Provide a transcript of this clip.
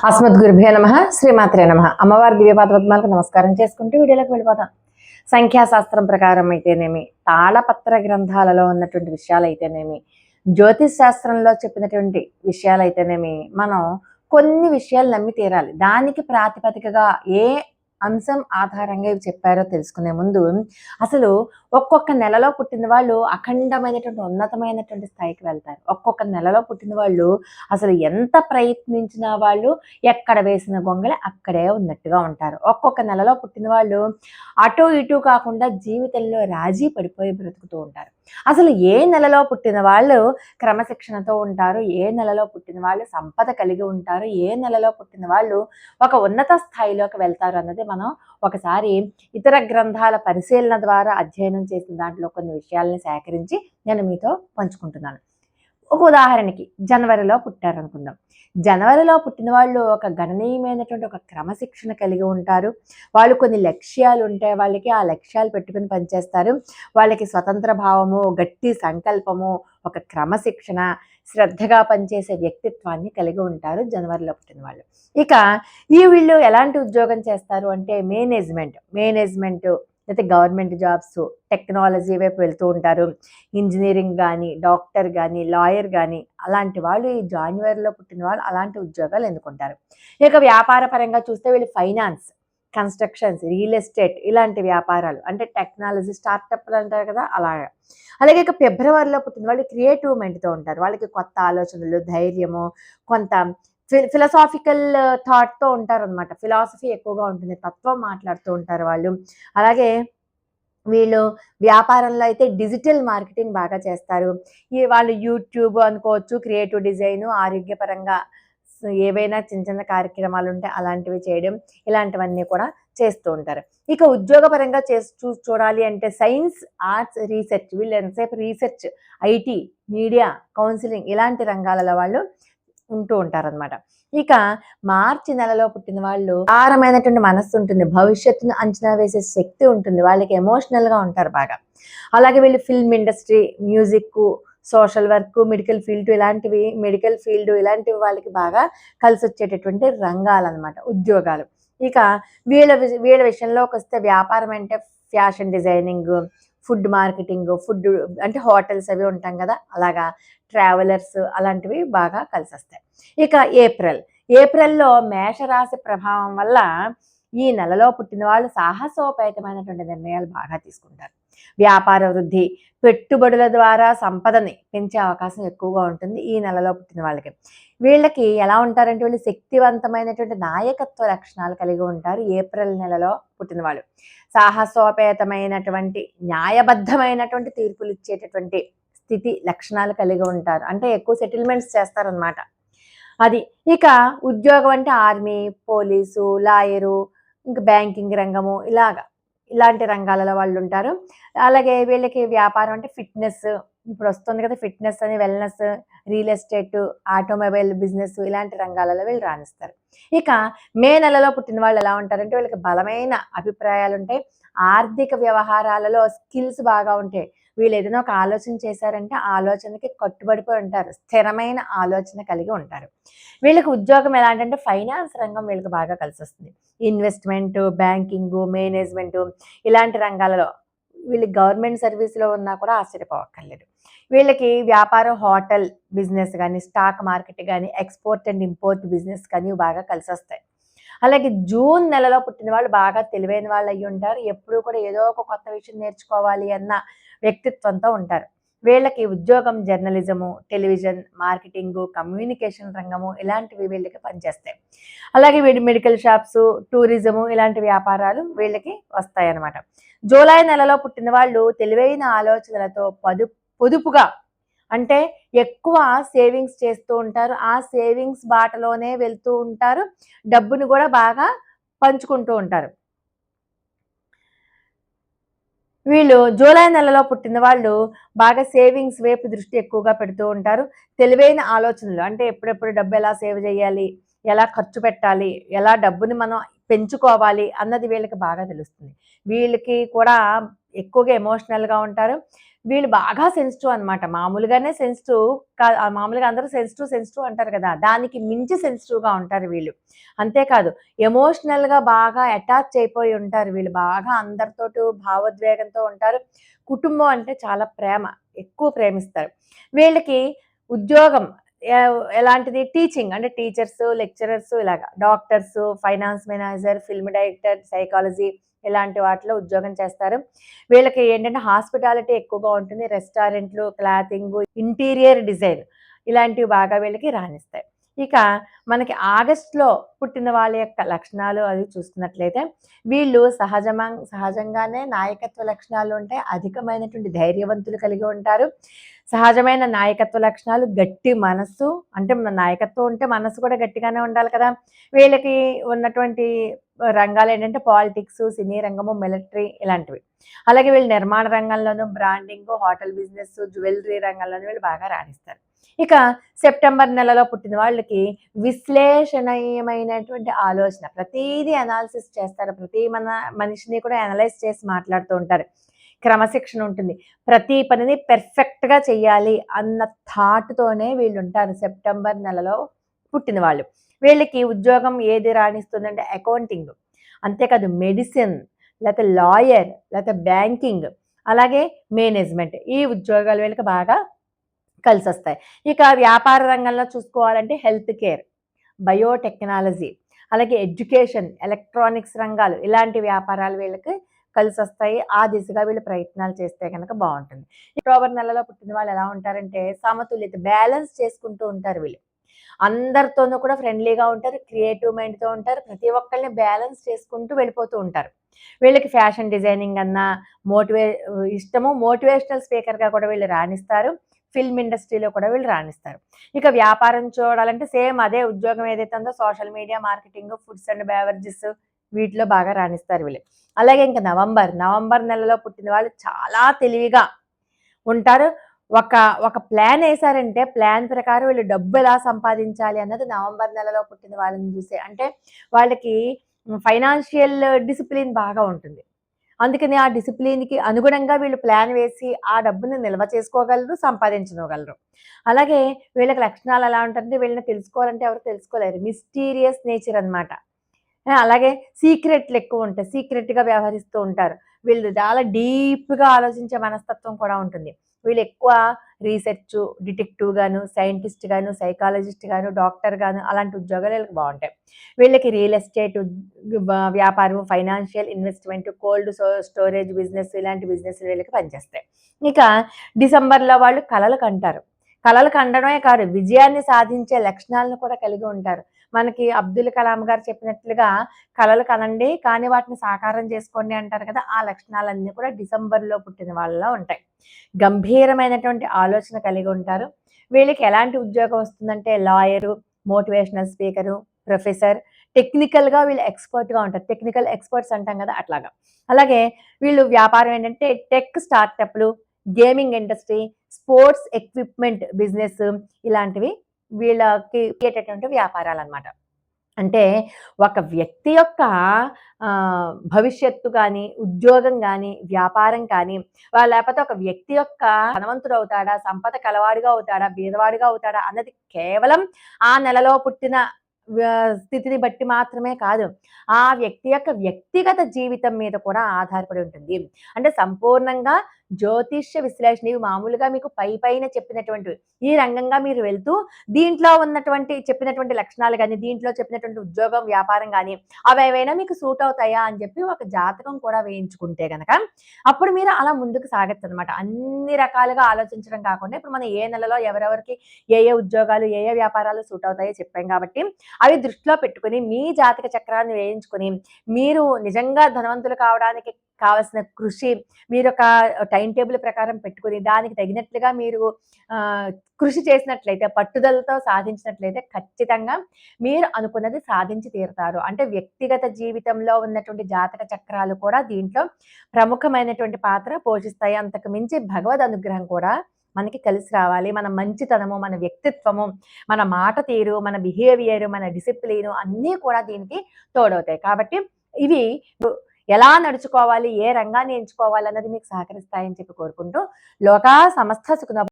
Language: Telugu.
అస్మద్గురుభ్యో నమః శ్రీమాత్రే నమః. అమ్మవారి దివ్యపాద పద్మాలకు నమస్కారం చేసుకుంటూ వీడియోలోకి వెళ్ళిపోతాం. సంఖ్యాశాస్త్రం ప్రకారం అయితేనేమి, తాళపత్ర గ్రంథాలలో ఉన్నటువంటి విషయాలు అయితేనేమి, జ్యోతిష్ శాస్త్రంలో చెప్పినటువంటి విషయాలు అయితేనేమి, మనం కొన్ని విషయాలు నమ్మి తీరాలి. దానికి ప్రాతిపదికగా ఏ అంశం ఆధారంగా ఇవి చెప్పారో తెలుసుకునే ముందు అసలు ఒక్కొక్క నెలలో పుట్టిన వాళ్ళు అఖండమైనటువంటి ఉన్నతమైనటువంటి స్థాయికి వెళ్తారు. ఒక్కొక్క నెలలో పుట్టిన వాళ్ళు అసలు ఎంత ప్రయత్నించినా వాళ్ళు ఎక్కడ వేసిన గొంగళి అక్కడే ఉన్నట్టుగా ఉంటారు. ఒక్కొక్క నెలలో పుట్టిన వాళ్ళు అటు ఇటు కాకుండా జీవితంలో రాజీ పడిపోయి బ్రతుకుతూ ఉంటారు. అసలు ఏ నెలలో పుట్టిన వాళ్ళు క్రమశిక్షణతో ఉంటారు, ఏ నెలలో పుట్టిన వాళ్ళు సంపద కలిగి ఉంటారు, ఏ నెలలో పుట్టిన వాళ్ళు ఒక ఉన్నత స్థాయిలోకి వెళ్తారు అన్నది మనం ఒకసారి ఇతర గ్రంథాల పరిశీలన ద్వారా అధ్యయనం చేసిన దాంట్లో కొన్ని విషయాలని సేకరించి నేను మీతో పంచుకుంటున్నాను. ఒక ఉదాహరణకి జనవరిలో పుట్టారనుకుందాం. జనవరిలో పుట్టిన వాళ్ళు ఒక గణనీయమైనటువంటి ఒక క్రమశిక్షణ కలిగి ఉంటారు. వాళ్ళు కొన్ని లక్ష్యాలు ఉంటాయి, వాళ్ళకి ఆ లక్ష్యాలు పెట్టుకుని పనిచేస్తారు. వాళ్ళకి స్వతంత్ర భావము, గట్టి సంకల్పము, ఒక క్రమశిక్షణ, శ్రద్ధగా పనిచేసే వ్యక్తిత్వాన్ని కలిగి ఉంటారు జనవరిలో పుట్టిన వాళ్ళు. ఇక వీళ్ళు ఎలాంటి ఉద్యోగం చేస్తారు అంటే మేనేజ్మెంట్ అయితే గవర్నమెంట్ జాబ్స్, టెక్నాలజీ వైపు వెళ్తూ ఉంటారు. ఇంజనీరింగ్ కానీ, డాక్టర్ కానీ, లాయర్ కానీ అలాంటి వాళ్ళు ఈ జనవరిలో పుట్టిన వాళ్ళు అలాంటి ఉద్యోగాలు ఎన్నుకుంటారు. ఇక వ్యాపార పరంగా చూస్తే వీళ్ళు ఫైనాన్స్, కన్స్ట్రక్షన్స్, రియల్ ఎస్టేట్ ఇలాంటి వ్యాపారాలు అంటే టెక్నాలజీ స్టార్టప్లు అంటారు కదా అలాగా. అలాగే ఇక ఫిబ్రవరిలో పుట్టిన వాళ్ళు క్రియేటివ్ మైండ్తో ఉంటారు. వాళ్ళకి కొత్త ఆలోచనలు, ధైర్యము, కొంత ఫిలసాఫికల్ థాట్తో ఉంటారనమాట. ఫిలాసఫీ ఎక్కువగా ఉంటుంది, తత్వం మాట్లాడుతూ ఉంటారు వాళ్ళు. అలాగే వీళ్ళు వ్యాపారంలో అయితే డిజిటల్ మార్కెటింగ్ బాగా చేస్తారు. వాళ్ళు యూట్యూబ్ అనుకోవచ్చు, క్రియేటివ్ డిజైన్, ఆరోగ్యపరంగా ఏవైనా చిన్న చిన్న కార్యక్రమాలు ఉంటే అలాంటివి చేయడం, ఇలాంటివన్నీ కూడా చేస్తూ ఉంటారు. ఇక ఉద్యోగపరంగా చూడాలి అంటే సైన్స్, ఆర్ట్స్, రీసెర్చ్, వీళ్ళు ఎంతసేపు రీసెర్చ్, ఐటీ, మీడియా, కౌన్సిలింగ్ ఇలాంటి రంగాలలో వాళ్ళు ఉంటూ ఉంటారనమాట. ఇక మార్చి నెలలో పుట్టిన వాళ్ళు అపారమైనటువంటి మనస్సు ఉంటుంది, భవిష్యత్తును అంచనా వేసే శక్తి ఉంటుంది, వాళ్ళకి ఎమోషనల్గా ఉంటారు బాగా. అలాగే వీళ్ళు film industry, music, social work, medical field ఇలాంటివి వాళ్ళకి బాగా కలిసి వచ్చేటటువంటి రంగాలన్నమాట, ఉద్యోగాలు. ఇక వీళ్ళ విషయంలోకి వస్తే వ్యాపారం అంటే fashion designing, food marketing, food అంటే హోటల్స్ అవి ఉంటాం కదా అలాగా, ట్రావెలర్స్ అలాంటివి బాగా కలిసి వస్తాయి. ఇక ఏప్రిల్లో మేషరాశి ప్రభావం వల్ల ఈ నెలలో పుట్టిన వాళ్ళు సాహసోపేతమైనటువంటి నిర్ణయాలు బాగా తీసుకుంటారు. వ్యాపార వృద్ధి, పెట్టుబడుల ద్వారా సంపదని పెంచే అవకాశం ఎక్కువగా ఉంటుంది ఈ నెలలో పుట్టిన వాళ్ళకి. వీళ్ళకి ఎలా ఉంటారంటే వీళ్ళు శక్తివంతమైనటువంటి నాయకత్వ లక్షణాలు కలిగి ఉంటారు ఏప్రిల్ నెలలో పుట్టిన వాళ్ళు. సాహసోపేతమైనటువంటి, న్యాయబద్ధమైనటువంటి తీర్పులు ఇచ్చేటటువంటి స్థితి, లక్షణాలు కలిగి ఉంటారు. అంటే ఎక్కువ సెటిల్మెంట్స్ చేస్తారనమాట అది. ఇక ఉద్యోగం అంటే ఆర్మీ, పోలీసు, లాయరు, ఇంకా బ్యాంకింగ్ రంగము ఇలాంటి రంగాలలో వాళ్ళు ఉంటారు. అలాగే వీళ్ళకి వ్యాపారం అంటే ఫిట్నెస్, ఇప్పుడు వస్తుంది కదా ఫిట్నెస్ అని, wellness, real estate, automobile business ఇలాంటి రంగాలలో వీళ్ళు రాణిస్తారు. ఇక మే నెలలో పుట్టిన వాళ్ళు ఎలా ఉంటారంటే వీళ్ళకి బలమైన అభిప్రాయాలు ఉంటాయి, ఆర్థిక వ్యవహారాలలో స్కిల్స్ బాగా ఉంటాయి. వీళ్ళు ఏదైనా ఒక ఆలోచన చేశారంటే ఆ ఆలోచనకి కట్టుబడిపోయి ఉంటారు, స్థిరమైన ఆలోచన కలిగి ఉంటారు. వీళ్ళకి ఉద్యోగం ఎలాంటంటే ఫైనాన్స్ రంగం వీళ్ళకి బాగా కలిసి వస్తుంది. ఇన్వెస్ట్మెంట్, బ్యాంకింగ్, మేనేజ్మెంట్ ఇలాంటి రంగాలలో వీళ్ళు గవర్నమెంట్ సర్వీస్లో ఉన్నా కూడా ఆశ్చర్యపోవక్కర్లేదు. వీళ్ళకి వ్యాపారం, హోటల్ బిజినెస్ కానీ, స్టాక్ మార్కెట్ కానీ, ఎక్స్పోర్ట్ అండ్ ఇంపోర్ట్ బిజినెస్ కానీ బాగా కలిసి వస్తాయి. అలాగే జూన్ నెలలో పుట్టిన వాళ్ళు బాగా తెలివైన వాళ్ళు అయ్యి ఉంటారు. ఎప్పుడూ కూడా ఏదో ఒక కొత్త విషయం నేర్చుకోవాలి అన్న వ్యక్తిత్వంతో ఉంటారు. వీళ్ళకి ఉద్యోగం జర్నలిజము, టెలివిజన్, మార్కెటింగు, కమ్యూనికేషన్ రంగము ఇలాంటివి వీళ్ళకి పనిచేస్తాయి. అలాగే మెడికల్ షాప్స్, టూరిజము ఇలాంటి వ్యాపారాలు వీళ్ళకి వస్తాయి అన్నమాట. జూలై నెలలో పుట్టిన వాళ్ళు తెలివైన ఆలోచనలతో పొదుపుగా అంటే ఎక్కువ సేవింగ్స్ చేస్తూ ఉంటారు. ఆ సేవింగ్స్ బాటలోనే వెళ్తూ ఉంటారు, డబ్బును కూడా బాగా పంచుకుంటూ ఉంటారు. వీళ్ళు జూలై నెలలో పుట్టిన వాళ్ళు బాగా సేవింగ్స్ వైపు దృష్టి ఎక్కువగా పెడుతూ ఉంటారు. తెలివైన ఆలోచనలు అంటే ఎప్పుడెప్పుడు డబ్బు ఎలా సేవ్ చేయాలి, ఎలా ఖర్చు పెట్టాలి, ఎలా డబ్బుని మనం పెంచుకోవాలి అన్నది వీళ్ళకి బాగా తెలుస్తుంది. వీళ్ళకి కూడా ఎక్కువగా ఎమోషనల్గా ఉంటారు. వీళ్ళు బాగా సెన్సిటివ్ అనమాట. మామూలుగానే సెన్సిటివ్ మామూలుగా అందరూ సెన్సిటివ్ అంటారు కదా! దానికి మించి సెన్సిటివ్‌గా ఉంటారు వీళ్ళు. అంతేకాదు ఎమోషనల్‌గా బాగా అటాచ్ అయిపోయి ఉంటారు వీళ్ళు. బాగా అందరితోటి భావోద్వేగంతో ఉంటారు. కుటుంబం అంటే చాలా ప్రేమ. ఎక్కువ ప్రేమిస్తారు. వీళ్ళకి ఉద్యోగం ఎలాంటిది టీచింగ్ అంటే టీచర్స్, లెక్చరర్స్ ఇలాగా. Doctors, finance manager, film director, psychology ఇలాంటి వాటిలో ఉద్యోగం చేస్తారు. వీళ్ళకి ఏంటంటే హాస్పిటాలిటీ ఎక్కువగా ఉంటుంది. రెస్టారెంట్లు, క్లాతింగు, ఇంటీరియర్ డిజైన్ ఇలాంటివి బాగా వీళ్ళకి రాణిస్తాయి. ఇక మనకి ఆగస్ట్‌లో పుట్టిన వాళ్ళ యొక్క లక్షణాలు అవి చూసుకున్నట్లయితే వీళ్ళు సహజంగానే నాయకత్వ లక్షణాలు ఉంటాయి. అధికమైనటువంటి ధైర్యవంతులు కలిగి ఉంటారు. సహజమైన నాయకత్వ లక్షణాలు, గట్టి మనస్సు అంటే నాయకత్వం ఉంటే మనస్సు కూడా గట్టిగానే ఉండాలి కదా! వీళ్ళకి ఉన్నటువంటి రంగాలేంటంటే పాలిటిక్స్, సినీ రంగము, మిలిటరీ ఇలాంటివి. అలాగే వీళ్ళు నిర్మాణ రంగంలోను, బ్రాండింగు, హోటల్ బిజినెస్, జ్యువెలరీ రంగంలోను వీళ్ళు బాగా రాణిస్తారు. ఇక సెప్టెంబర్ నెలలో పుట్టిన వాళ్ళకి విశ్లేషణీయమైనటువంటి ఆలోచన. ప్రతీదీ అనాలిసిస్ చేస్తారు. ప్రతి మనిషిని కూడా అనలైజ్ చేసి మాట్లాడుతూ ఉంటారు. క్రమశిక్షణ ఉంటుంది. ప్రతి పనిని పెర్ఫెక్ట్‌గా చెయ్యాలి అన్న థాట్‌తోనే వీళ్ళుంటారు సెప్టెంబర్ నెలలో పుట్టిన వాళ్ళు. వీళ్ళకి ఉద్యోగం ఏది రాణిస్తుందంటే అకౌంటింగ్. అంతేకాదు మెడిసిన్, లేతే లాయర్, లేతే బ్యాంకింగ్, అలాగే మేనేజ్‌మెంట్ ఈ ఉద్యోగాలు వీళ్ళకి బాగా కలిసొస్తాయి. ఇక వ్యాపార రంగంలో చూసుకోవాలంటే హెల్త్ కేర్, బయోటెక్నాలజీ, అలాగే ఎడ్యుకేషన్, ఎలక్ట్రానిక్స్ రంగాలు ఇలాంటి వ్యాపారాలు వీళ్ళకి కలిసొస్తాయి. ఆ దిశగా వీళ్ళు ప్రయత్నాలు చేస్తే గనక బావుంటుంది. అక్టోబర్ నెలలో పుట్టిన వాళ్ళు ఎలా ఉంటారంటే సమతుల్యత బ్యాలెన్స్ చేసుకుంటూ ఉంటారు వీళ్ళు. అందరితోనూ కూడా ఫ్రెండ్లీగా ఉంటారు. క్రియేటివ్ మైండ్‌తో ఉంటారు. ప్రతి ఒక్కళ్ళని బ్యాలెన్స్ చేసుకుంటూ వెళ్ళిపోతూ ఉంటారు. వీళ్ళకి ఫ్యాషన్ డిజైనింగ్ అన్నా మోటివే ఇష్టము. మోటివేషనల్ స్పీకర్‌గా కూడా వీళ్ళు రాణిస్తారు. ఫిల్మ్ ఇండస్ట్రీలో కూడా వీళ్ళు రాణిస్తారు. ఇక వ్యాపారం చూడాలంటే సేమ్ అదే ఉద్యోగం ఏదైతే ఉందో social media marketing, foods and beverages వీటిలో బాగా రాణిస్తారు వీళ్ళు. అలాగే ఇంక నవంబర్ నెలలో పుట్టిన వాళ్ళు చాలా తెలివిగా ఉంటారు. ఒక ఒక ప్లాన్ ఏసారంటే ప్లాన్ ప్రకారం వీళ్ళు డబ్బు ఎలా సంపాదించాలి అన్నది నవంబర్ నెలలో పుట్టిన వాళ్ళని చూసే. అంటే వాళ్ళకి ఫైనాన్షియల్ డిసిప్లిన్ బాగా ఉంటుంది. అందుకని ఆ డిసిప్లిన్‌కి అనుగుణంగా వీళ్ళు ప్లాన్ వేసి ఆ డబ్బుని నిల్వ చేసుకోగలరు, సంపాదించగలరు. అలాగే వీళ్ళకి లక్షణాలు ఎలా ఉంటాయంటే వీళ్ళని తెలుసుకోవాలంటే ఎవరు తెలుసుకోలేరు. మిస్టీరియస్ నేచర్ అనమాట. అలాగే సీక్రెట్లు ఎక్కువుంటాయి. సీక్రెట్‌గా వ్యవహరిస్తూ ఉంటారు. వీళ్ళు చాలా డీప్‌గా ఆలోచించే మనస్తత్వం కూడా ఉంటుంది. వీళ్ళు ఎక్కువ రీసెర్చు, డిటెక్టివ్ గాను, సైంటిస్ట్ గాను, సైకాలజిస్ట్ గాను, డాక్టర్ గాను అలాంటి ఉద్యోగాలు వీళ్ళకి బావుంటాయి. వీళ్ళకి రియల్ ఎస్టేట్ వ్యాపారం, financial investment, cold storage business ఇలాంటి బిజినెస్‌లు వీళ్ళకి పనిచేస్తాయి. ఇక డిసెంబర్‌లో వాళ్ళు కలలు కంటారు. కలలు కండడమే కాదు విజయాన్ని సాధించే లక్షణాలను కూడా కలిగి ఉంటారు. మనకి అబ్దుల్ కలాం గారు చెప్పినట్లుగా కలలు కనండి కానీ వాటిని సాకారం చేసుకోండి అంటారు కదా! ఆ లక్షణాలన్నీ కూడా డిసెంబర్‌లో పుట్టిన వాళ్ళలో ఉంటాయి. గంభీరమైనటువంటి ఆలోచన కలిగి ఉంటారు. వీళ్ళకి ఎలాంటి ఉద్యోగం వస్తుందంటే లాయరు, మోటివేషనల్ స్పీకరు, ప్రొఫెసర్, టెక్నికల్‌గా వీళ్ళు ఎక్స్‌పర్ట్‌గా ఉంటారు. టెక్నికల్ ఎక్స్‌పర్ట్స్ అంటాం కదా! అట్లాగా. అలాగే వీళ్ళు వ్యాపారం ఏంటంటే టెక్ స్టార్టప్‌లు, gaming industry, sports equipment business ఇలాంటివి వీళ్ళకి ఉండేటటువంటి వ్యాపారాలనమాట. అంటే ఒక వ్యక్తి యొక్క భవిష్యత్తు గాని, ఉద్యోగం గాని, వ్యాపారం కానీ లేపోతే ఒక వ్యక్తి యొక్క ధనవంతుడవుతాడా, సంపద కలవాడిగా అవుతాడా, బీదవాడిగా అవుతాడా అన్నది కేవలం ఆ నెలలో పుట్టిన స్థితిని బట్టి మాత్రమే కాదు. ఆ వ్యక్తి యొక్క వ్యక్తిగత జీవితం మీద కూడా ఆధారపడి ఉంటుంది. అంటే సంపూర్ణంగా జ్యోతిష్య విశ్లేషణ ఇవి మామూలుగా మీకు పైన చెప్పినటువంటివి. ఈ రంగంగా మీరు వెళ్తూ దీంట్లో ఉన్నటువంటి చెప్పినటువంటి లక్షణాలు గాని, దీంట్లో చెప్పినటువంటి ఉద్యోగం, వ్యాపారం గాని అవేవైనా మీకు సూట్ అవుతాయా అని చెప్పి ఒక జాతకం కూడా వేయించుకుంటే గనక అప్పుడు మీరు అలా ముందుకు సాగొచ్చనమాట. అన్ని రకాలుగా ఆలోచించడం కాకుండా ఇప్పుడు మనం ఏ నెలలో ఎవరెవరికి ఏ ఉద్యోగాలు, ఏ వ్యాపారాలు సూట్ అవుతాయో చెప్పాం కాబట్టి అవి దృష్టిలో పెట్టుకొని మీ జాతక చక్రాన్ని వేయించుకొని మీరు నిజంగా ధనవంతులు కావడానికి కావాల్సిన కృషి మీరొక టైమ్ టేబుల్ ప్రకారం పెట్టుకొని దానికి తగినట్లుగా మీరు కృషి చేసినట్లయితే పట్టుదలతో సాధించినట్లయితే ఖచ్చితంగా మీరు అనుకున్నది సాధించి తీరుతారు. అంటే వ్యక్తిగత జీవితంలో ఉన్నటువంటి జాతక చక్రాలు కూడా దీంట్లో ప్రముఖమైనటువంటి పాత్ర పోషిస్తాయి. అంతకు మించి భగవద్ అనుగ్రహం కూడా మనకి కలిసి రావాలి. మన మంచితనము, మన వ్యక్తిత్వము, మన మాట తీరు, మన బిహేవియర్, మన డిసిప్లిన్ అన్నీ కూడా దీనికి తోడవుతాయి. కాబట్టి ఇవి ఎలా నడుచుకోవాలి, ఏ రంగాన్ని ఎంచుకోవాలి అన్నది మీకు సహకరిస్తాయని చెప్పి కోరుకుంటూ లోకా సమస్త సుఖ